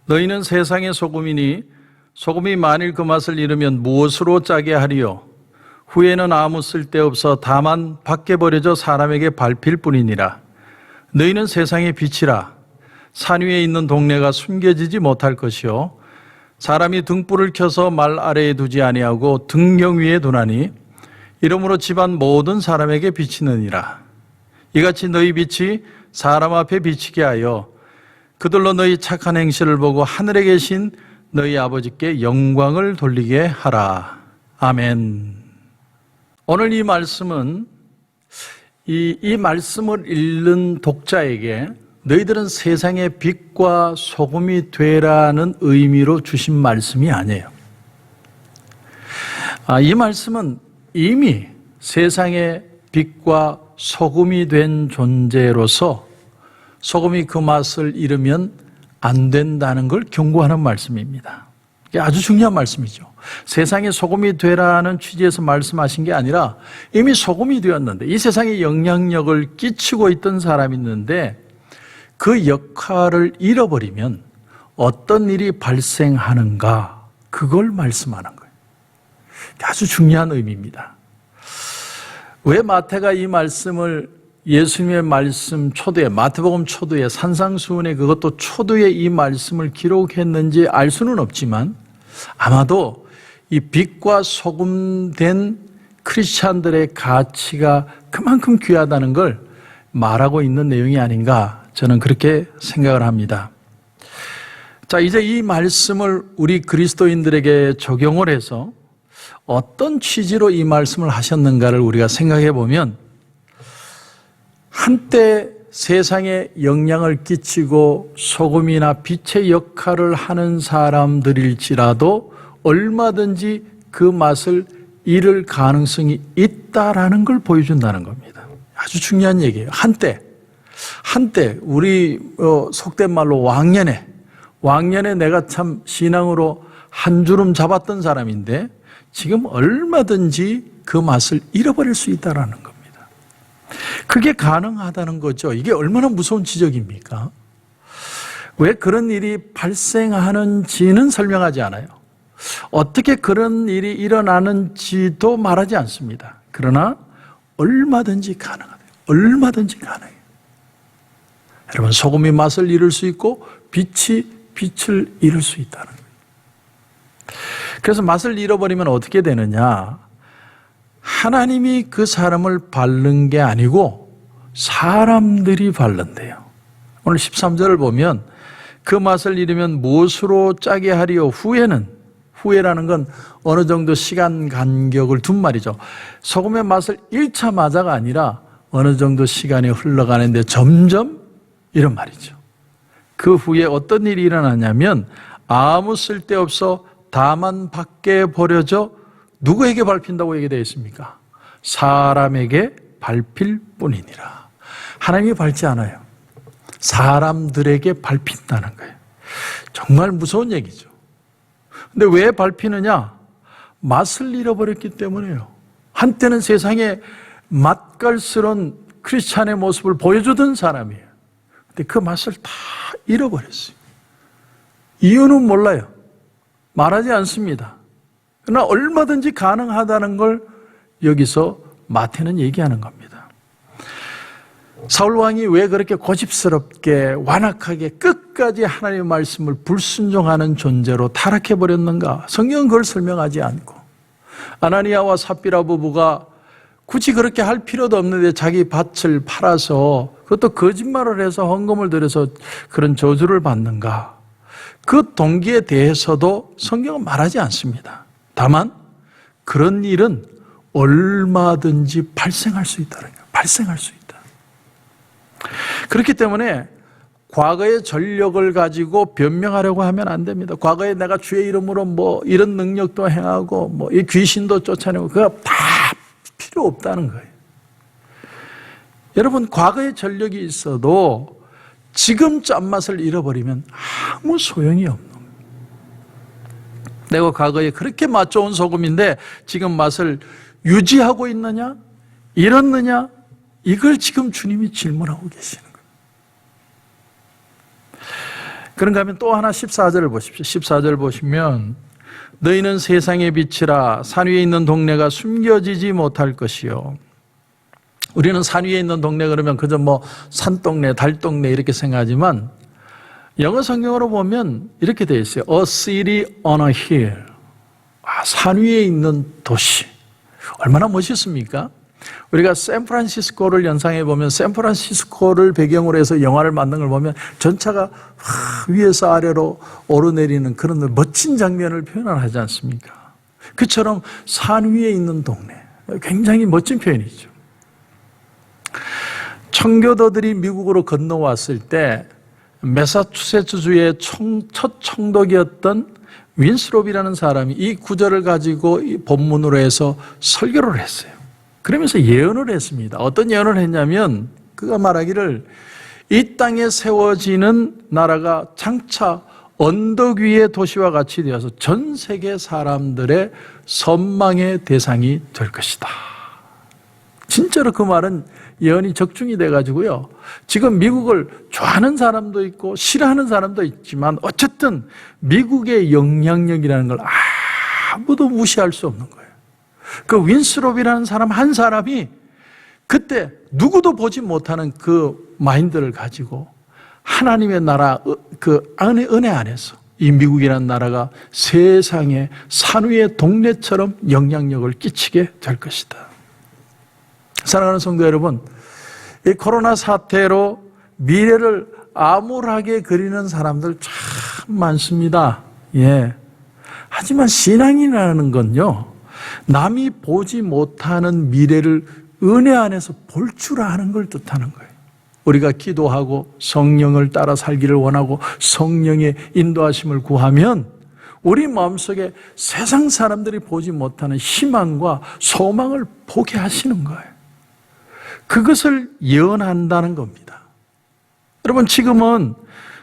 너희는 세상의 소금이니 소금이 만일 그 맛을 잃으면 무엇으로 짜게 하리요? 후에는 아무 쓸데없어 다만 밖에 버려져 사람에게 밟힐 뿐이니라. 너희는 세상의 빛이라. 산 위에 있는 동네가 숨겨지지 못할 것이요 사람이 등불을 켜서 말 아래에 두지 아니하고 등경 위에 두나니 이러므로 집안 모든 사람에게 비치느니라. 이같이 너희 빛이 사람 앞에 비치게 하여 그들로 너희 착한 행실을 보고 하늘에 계신 너희 아버지께 영광을 돌리게 하라. 아멘. 오늘 이 말씀은 이 말씀을 읽는 독자에게 너희들은 세상의 빛과 소금이 되라는 의미로 주신 말씀이 아니에요. 이 말씀은 이미 세상의 빛과 소금이 된 존재로서 소금이 그 맛을 잃으면 안 된다는 걸 경고하는 말씀입니다. 이게 아주 중요한 말씀이죠. 세상에 소금이 되라는 취지에서 말씀하신 게 아니라 이미 소금이 되었는데 이 세상에 영향력을 끼치고 있던 사람이 있는데 그 역할을 잃어버리면 어떤 일이 발생하는가 그걸 말씀하는 거예요. 아주 중요한 의미입니다. 왜 마태가 이 말씀을 예수님의 말씀 초두에 마태복음 초두에 산상수훈에 그것도 초두에 이 말씀을 기록했는지 알 수는 없지만 아마도 이 빛과 소금된 크리스찬들의 가치가 그만큼 귀하다는 걸 말하고 있는 내용이 아닌가 저는 그렇게 생각을 합니다. 자, 이제 이 말씀을 우리 그리스도인들에게 적용을 해서 어떤 취지로 이 말씀을 하셨는가를 우리가 생각해 보면 한때 세상에 영향을 끼치고 소금이나 빛의 역할을 하는 사람들일지라도 얼마든지 그 맛을 잃을 가능성이 있다라는 걸 보여준다는 겁니다. 아주 중요한 얘기예요. 한때 우리 속된 말로 왕년에 내가 참 신앙으로 한 주름 잡았던 사람인데 지금 얼마든지 그 맛을 잃어버릴 수 있다라는 겁니다. 그게 가능하다는 거죠. 이게 얼마나 무서운 지적입니까? 왜 그런 일이 발생하는지는 설명하지 않아요. 어떻게 그런 일이 일어나는지도 말하지 않습니다. 그러나 얼마든지 가능하다. 얼마든지 가능해요. 여러분, 소금이 맛을 잃을 수 있고 빛이 빛을 잃을 수 있다는 거예요. 그래서 맛을 잃어버리면 어떻게 되느냐? 하나님이 그 사람을 바른 게 아니고 사람들이 바른대요. 오늘 13절을 보면 그 맛을 잃으면 무엇으로 짜게 하리요? 후회라는 건 어느 정도 시간 간격을 둔 말이죠. 소금의 맛을 잃자마자가 아니라 어느 정도 시간이 흘러가는데 점점 이런 말이죠. 그 후에 어떤 일이 일어나냐면 아무 쓸데없어 다만 밖에 버려져 누구에게 밟힌다고 얘기되어 있습니까? 사람에게 밟힐 뿐이니라. 하나님이 밟지 않아요. 사람들에게 밟힌다는 거예요. 정말 무서운 얘기죠. 근데 왜 밟히느냐? 맛을 잃어버렸기 때문에요. 한때는 세상에 맛깔스러운 크리스찬의 모습을 보여주던 사람이에요. 근데 그 맛을 다 잃어버렸어요. 이유는 몰라요. 말하지 않습니다. 그러나 얼마든지 가능하다는 걸 여기서 마태는 얘기하는 겁니다. 사울 왕이 왜 그렇게 고집스럽게 완악하게 끝까지 하나님의 말씀을 불순종하는 존재로 타락해버렸는가? 성경은 그걸 설명하지 않고 아나니아와 삽비라 부부가 굳이 그렇게 할 필요도 없는데 자기 밭을 팔아서 그것도 거짓말을 해서 헌금을 들여서 그런 저주를 받는가? 그 동기에 대해서도 성경은 말하지 않습니다. 다만 그런 일은 얼마든지 발생할 수 있다는 거예요. 발생할 수 있다. 그렇기 때문에 과거의 전력을 가지고 변명하려고 하면 안 됩니다. 과거에 내가 주의 이름으로 뭐 이런 능력도 행하고 뭐 이 귀신도 쫓아내고 그거 다 필요 없다는 거예요. 여러분, 과거의 전력이 있어도 지금 짠맛을 잃어버리면 아무 소용이 없는 거예요. 내가 과거에 그렇게 맛 좋은 소금인데 지금 맛을 유지하고 있느냐? 잃었느냐? 이걸 지금 주님이 질문하고 계시는 거예요. 그런가 하면 또 하나 14절을 보십시오. 14절 보시면 너희는 세상의 빛이라 산 위에 있는 동네가 숨겨지지 못할 것이요. 우리는 산 위에 있는 동네 그러면 그저 뭐 산동네, 달동네 이렇게 생각하지만 영어 성경으로 보면 이렇게 되어 있어요. A city on a hill. 산 위에 있는 도시. 얼마나 멋있습니까? 우리가 샌프란시스코를 연상해 보면 샌프란시스코를 배경으로 해서 영화를 만든 걸 보면 전차가 위에서 아래로 오르내리는 그런 멋진 장면을 표현하지 않습니까? 그처럼 산 위에 있는 동네. 굉장히 멋진 표현이죠. 청교도들이 미국으로 건너왔을 때 매사추세츠주의 첫 총독이었던 윈스롭이라는 사람이 이 구절을 가지고 본문으로 해서 설교를 했어요. 그러면서 예언을 했습니다. 어떤 예언을 했냐면 그가 말하기를 이 땅에 세워지는 나라가 장차 언덕 위의 도시와 같이 되어서 전 세계 사람들의 선망의 대상이 될 것이다. 진짜로 그 말은 예언이 적중이 돼가지고요. 지금 미국을 좋아하는 사람도 있고 싫어하는 사람도 있지만 어쨌든 미국의 영향력이라는 걸 아무도 무시할 수 없는 거예요. 그 윈스롭이라는 사람 한 사람이 그때 누구도 보지 못하는 그 마인드를 가지고 하나님의 나라 그 은혜 안에서 이 미국이라는 나라가 세상의 산 위의 동네처럼 영향력을 끼치게 될 것이다. 사랑하는 성도 여러분, 이 코로나 사태로 미래를 암울하게 그리는 사람들 참 많습니다. 예. 하지만 신앙이라는 건요, 남이 보지 못하는 미래를 은혜 안에서 볼 줄 아는 걸 뜻하는 거예요. 우리가 기도하고 성령을 따라 살기를 원하고 성령의 인도하심을 구하면 우리 마음속에 세상 사람들이 보지 못하는 희망과 소망을 보게 하시는 거예요. 그것을 예언한다는 겁니다. 여러분, 지금은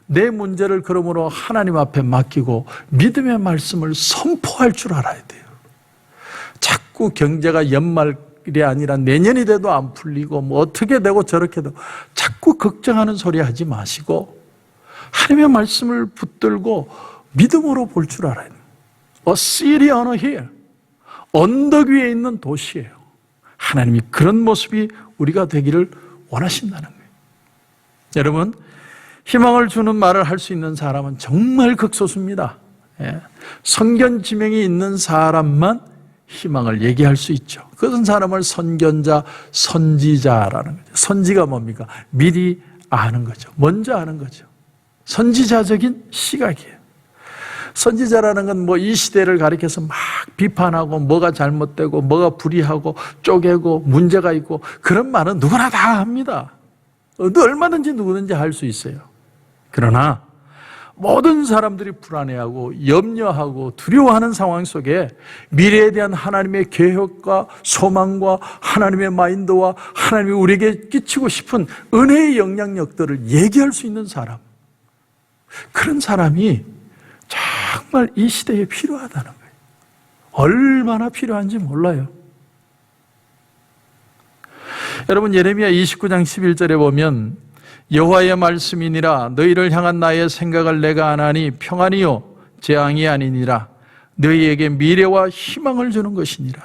내 문제를 그러므로 하나님 앞에 맡기고 믿음의 말씀을 선포할 줄 알아야 돼요. 자꾸 경제가 연말이 아니라 내년이 돼도 안 풀리고 뭐 어떻게 되고 저렇게 되고 자꾸 걱정하는 소리 하지 마시고 하나님의 말씀을 붙들고 믿음으로 볼 줄 알아야 돼요. A city on a hill. 언덕 위에 있는 도시예요. 하나님이 그런 모습이 우리가 되기를 원하신다는 거예요. 여러분, 희망을 주는 말을 할 수 있는 사람은 정말 극소수입니다. 예. 선견 지명이 있는 사람만 희망을 얘기할 수 있죠. 그런 사람을 선견자, 선지자라는 거죠. 선지가 뭡니까? 미리 아는 거죠. 먼저 아는 거죠. 선지자적인 시각이에요. 선지자라는 건 뭐 이 시대를 가리켜서 막 비판하고 뭐가 잘못되고 뭐가 불의하고 쪼개고 문제가 있고 그런 말은 누구나 다 합니다. 얼마든지 누구든지 할 수 있어요. 그러나 모든 사람들이 불안해하고 염려하고 두려워하는 상황 속에 미래에 대한 하나님의 계획과 소망과 하나님의 마인드와 하나님이 우리에게 끼치고 싶은 은혜의 영향력들을 얘기할 수 있는 사람, 그런 사람이 정말 이 시대에 필요하다는 거예요. 얼마나 필요한지 몰라요. 여러분, 예레미야 29장 11절에 보면 여호와의 말씀이니라 너희를 향한 나의 생각을 내가 아나니 평안이요 재앙이 아니니라 너희에게 미래와 희망을 주는 것이니라.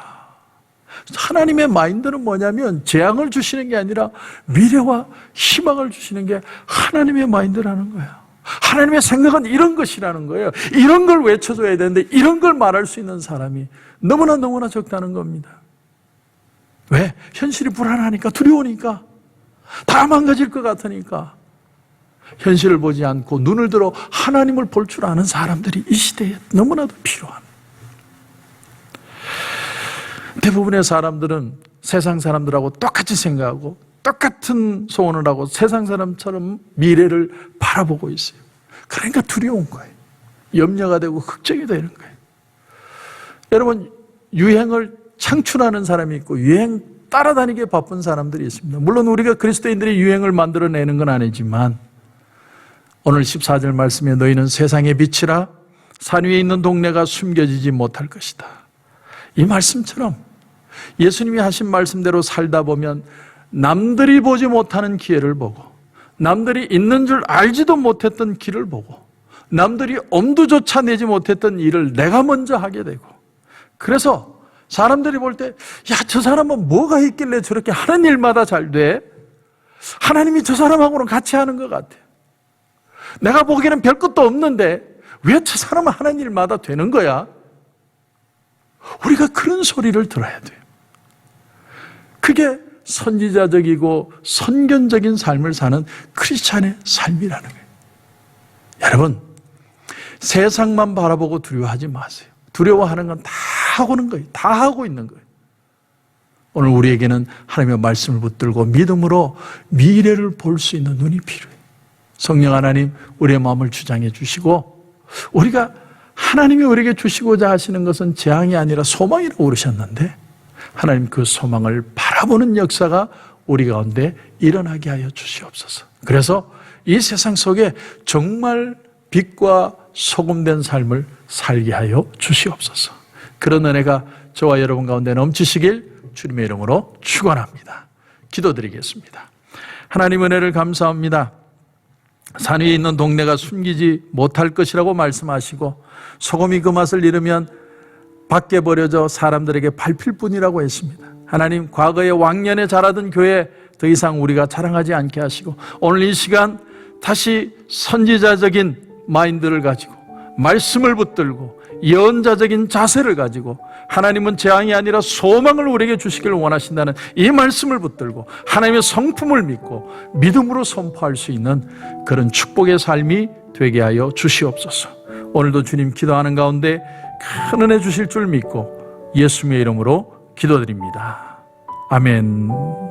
하나님의 마인드는 뭐냐면 재앙을 주시는 게 아니라 미래와 희망을 주시는 게 하나님의 마인드라는 거예요. 하나님의 생각은 이런 것이라는 거예요. 이런 걸 외쳐줘야 되는데 이런 걸 말할 수 있는 사람이 너무나 적다는 겁니다. 왜? 현실이 불안하니까, 두려우니까, 다 망가질 것 같으니까 현실을 보지 않고 눈을 들어 하나님을 볼 줄 아는 사람들이 이 시대에 너무나도 필요한. 대부분의 사람들은 세상 사람들하고 똑같이 생각하고 똑같은 소원을 하고 세상 사람처럼 미래를 바라보고 있어요. 그러니까 두려운 거예요. 염려가 되고 걱정이 되는 거예요. 여러분, 유행을 창출하는 사람이 있고 유행 따라다니게 바쁜 사람들이 있습니다. 물론 우리가 그리스도인들이 유행을 만들어내는 건 아니지만 오늘 14절 말씀에 너희는 세상의 빛이라 산 위에 있는 동네가 숨겨지지 못할 것이다. 이 말씀처럼 예수님이 하신 말씀대로 살다 보면 남들이 보지 못하는 기회를 보고 남들이 있는 줄 알지도 못했던 길을 보고 남들이 엄두조차 내지 못했던 일을 내가 먼저 하게 되고, 그래서 사람들이 볼 때, 야, 저 사람은 뭐가 있길래 저렇게 하는 일마다 잘 돼? 하나님이 저 사람하고는 같이 하는 것 같아. 내가 보기에는 별 것도 없는데 왜 저 사람은 하는 일마다 되는 거야? 우리가 그런 소리를 들어야 돼요. 그게 선지자적이고 선견적인 삶을 사는 크리스찬의 삶이라는 거예요. 여러분, 세상만 바라보고 두려워하지 마세요. 두려워하는 건 다 하고는 거예요. 다 하고 있는 거예요. 오늘 우리에게는 하나님의 말씀을 붙들고 믿음으로 미래를 볼 수 있는 눈이 필요해요. 성령 하나님, 우리의 마음을 주장해 주시고, 우리가 하나님이 우리에게 주시고자 하시는 것은 재앙이 아니라 소망이라고 그러셨는데, 하나님 그 소망을 바라보는 역사가 우리 가운데 일어나게 하여 주시옵소서. 그래서 이 세상 속에 정말 빛과 소금된 삶을 살게 하여 주시옵소서. 그런 은혜가 저와 여러분 가운데 넘치시길 주님의 이름으로 축원합니다. 기도드리겠습니다. 하나님 은혜를 감사합니다. 산 위에 있는 동네가 숨기지 못할 것이라고 말씀하시고, 소금이 그 맛을 잃으면 밖에 버려져 사람들에게 밟힐 뿐이라고 했습니다. 하나님, 과거에 왕년에 자라던 교회 더 이상 우리가 자랑하지 않게 하시고, 오늘 이 시간 다시 선지자적인 마인드를 가지고 말씀을 붙들고 예언자적인 자세를 가지고, 하나님은 재앙이 아니라 소망을 우리에게 주시길 원하신다는 이 말씀을 붙들고 하나님의 성품을 믿고 믿음으로 선포할 수 있는 그런 축복의 삶이 되게 하여 주시옵소서. 오늘도 주님 기도하는 가운데 큰 은혜 주실 줄 믿고 예수님의 이름으로 기도드립니다. 아멘.